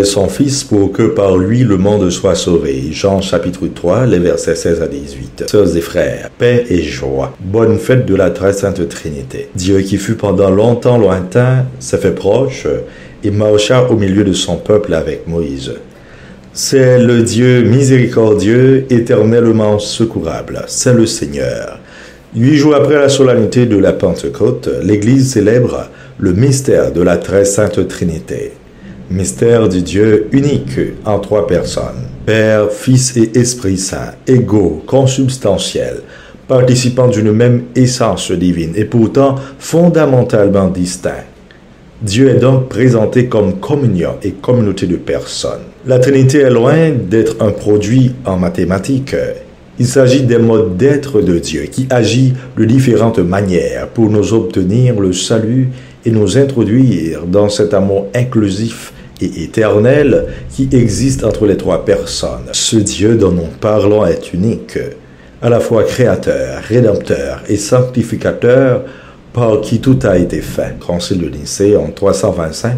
envoyé son Fils pour que par lui le monde soit sauvé. Jean chapitre 3, les versets 16 à 18. Sœurs et frères, paix et joie. Bonne fête de la très sainte Trinité. Dieu qui fut pendant longtemps lointain s'est fait proche et marcha au milieu de son peuple avec Moïse. C'est le Dieu miséricordieux, éternellement secourable. C'est le Seigneur. 8 jours après la solennité de la Pentecôte, l'Église célèbre le mystère de la très sainte Trinité. Mystère du Dieu unique en 3 personnes. Père, Fils et Esprit Saint, égaux, consubstantiels, participant d'une même essence divine et pourtant fondamentalement distincts. Dieu est donc présenté comme communion et communauté de personnes. La Trinité est loin d'être un produit en mathématiques. Il s'agit des modes d'être de Dieu qui agit de différentes manières pour nous obtenir le salut et nous introduire dans cet amour inclusif et éternel qui existe entre les 3 personnes. Ce Dieu dont nous parlons est unique, à la fois créateur, rédempteur et sanctificateur, par qui tout a été fait. Concile de Nicée en 325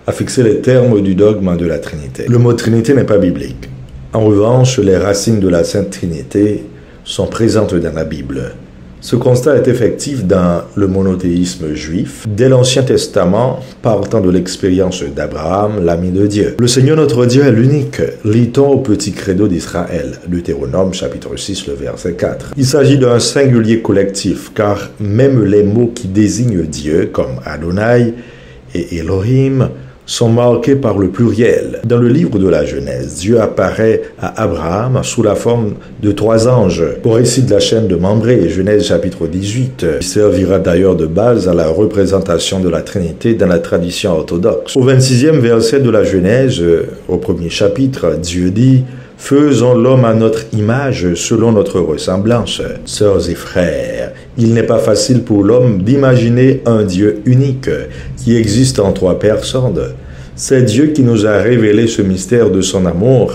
a fixé les termes du dogme de la Trinité. Le mot Trinité n'est pas biblique. En revanche, les racines de la Sainte Trinité sont présentes dans la Bible. Ce constat est effectif dans le monothéisme juif, dès l'Ancien Testament, partant de l'expérience d'Abraham, l'ami de Dieu. Le Seigneur notre Dieu est l'unique, lit-on au petit credo d'Israël, Deutéronome chapitre 6, le verset 4. Il s'agit d'un singulier collectif, car même les mots qui désignent Dieu, comme Adonai et Elohim, sont marqués par le pluriel. Dans le livre de la Genèse, Dieu apparaît à Abraham sous la forme de 3 anges. Au récit de la chaîne de Mambré, Genèse chapitre 18, il servira d'ailleurs de base à la représentation de la Trinité dans la tradition orthodoxe. Au 26e verset de la Genèse, au 1er chapitre, Dieu dit « Faisons l'homme à notre image, selon notre ressemblance. » Sœurs et frères, il n'est pas facile pour l'homme d'imaginer un Dieu unique qui existe en 3 personnes. C'est Dieu qui nous a révélé ce mystère de son amour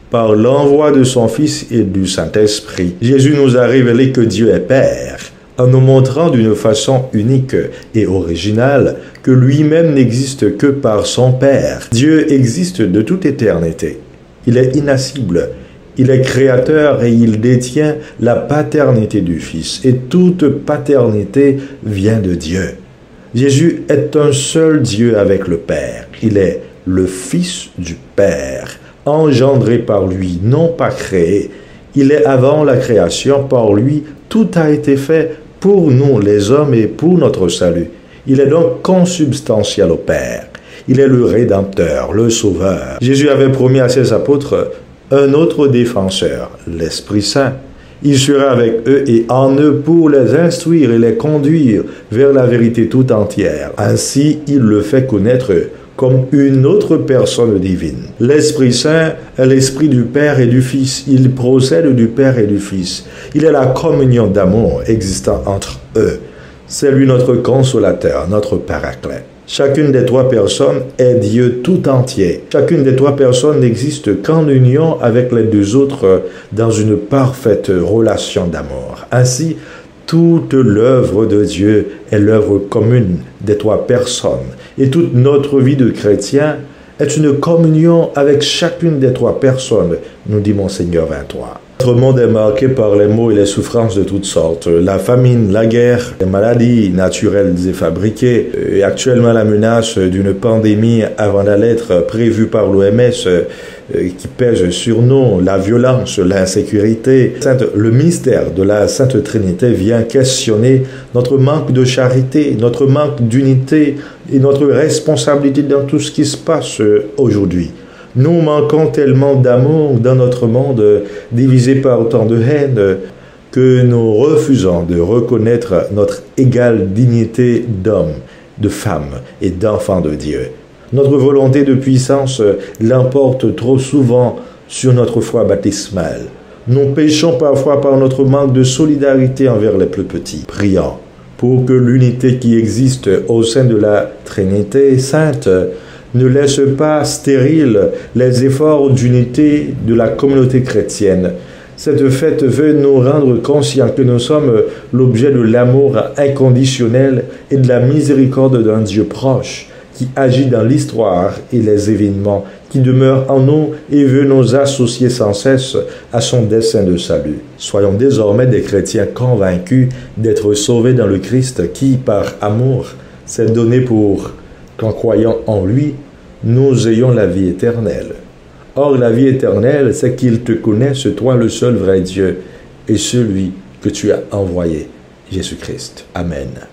par l'envoi de son Fils et du Saint-Esprit. Jésus nous a révélé que Dieu est Père, en nous montrant d'une façon unique et originale que lui-même n'existe que par son Père. Dieu existe de toute éternité. Il est inacible, il est créateur et il détient la paternité du Fils. Et toute paternité vient de Dieu. Jésus est un seul Dieu avec le Père. Il est le Fils du Père, engendré par lui, non pas créé. Il est avant la création, par lui, tout a été fait pour nous, les hommes, et pour notre salut. Il est donc consubstantiel au Père. Il est le Rédempteur, le Sauveur. Jésus avait promis à ses apôtres un autre défenseur, l'Esprit Saint. Il sera avec eux et en eux pour les instruire et les conduire vers la vérité tout entière. Ainsi, il le fait connaître comme une autre personne divine. L'Esprit Saint est l'Esprit du Père et du Fils. Il procède du Père et du Fils. Il est la communion d'amour existant entre eux. C'est lui notre consolateur, notre paraclet. Chacune des 3 personnes est Dieu tout entier. Chacune des 3 personnes n'existe qu'en union avec les 2 autres dans une parfaite relation d'amour. Ainsi, toute l'œuvre de Dieu est l'œuvre commune des 3 personnes. Et toute notre vie de chrétien est une communion avec chacune des 3 personnes, nous dit Monseigneur 23. Notre monde est marqué par les maux et les souffrances de toutes sortes. La famine, la guerre, les maladies naturelles et fabriquées, et actuellement la menace d'une pandémie avant d'aller être prévue par l'OMS qui pèse sur nous, la violence, l'insécurité. Le mystère de la Sainte Trinité vient questionner notre manque de charité, notre manque d'unité et notre responsabilité dans tout ce qui se passe aujourd'hui. Nous manquons tellement d'amour dans notre monde divisé par tant de haine que nous refusons de reconnaître notre égale dignité d'homme, de femme et d'enfant de Dieu. Notre volonté de puissance l'emporte trop souvent sur notre foi baptismale. Nous péchons parfois par notre manque de solidarité envers les plus petits. Prions pour que l'unité qui existe au sein de la Trinité sainte ne laisse pas stériles les efforts d'unité de la communauté chrétienne. Cette fête veut nous rendre conscients que nous sommes l'objet de l'amour inconditionnel et de la miséricorde d'un Dieu proche, qui agit dans l'histoire et les événements, qui demeure en nous et veut nous associer sans cesse à son dessein de salut. Soyons désormais des chrétiens convaincus d'être sauvés dans le Christ qui, par amour, s'est donné pour qu'en croyant en lui, nous ayons la vie éternelle. Or, la vie éternelle, c'est qu'ils te connaissent, toi le seul vrai Dieu, et celui que tu as envoyé, Jésus-Christ. Amen.